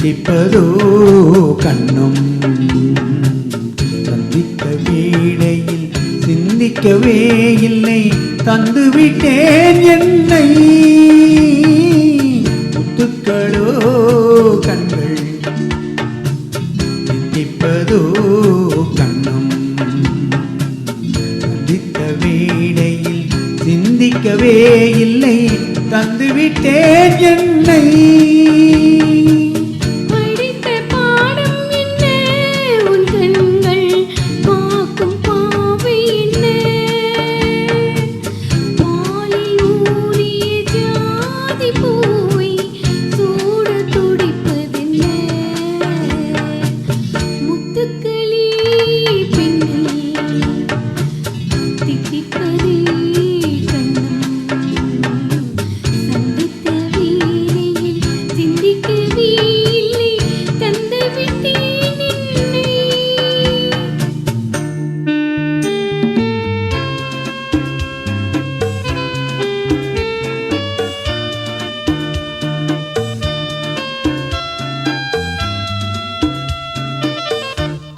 தித்திப்பதோ கண்ணும் சந்தித்த வேளையில் சிந்திக்கவே இல்லை தந்துவிட்டேன் என்னை முத்துக்களோ கண்கள் தித்திப்பதோ கண்ணும் சந்தித்த வேளையில் சிந்திக்கவே இல்லை தந்துவிட்டேன் என்னை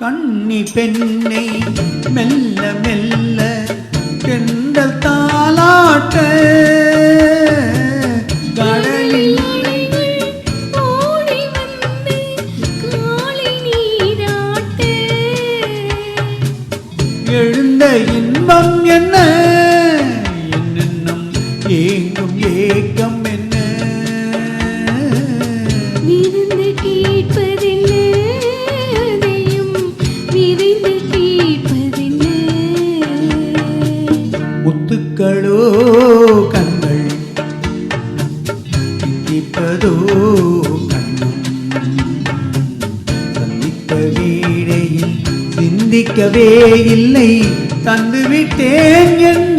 கண்ணி பெண்ணை மெல்ல மெல்ல தென்றல் தாலாட்ட கடலில் எழுந்த இன்பம் என்ன என்னென்னும் ஏங்கும் ஏக்கம் என்ன முத்துக்களோ கண்கள் தித்திப்பதோ கண்ணும் சந்தித்த வேளையில் சிந்திக்கவே இல்லை தந்துவிட்டேன்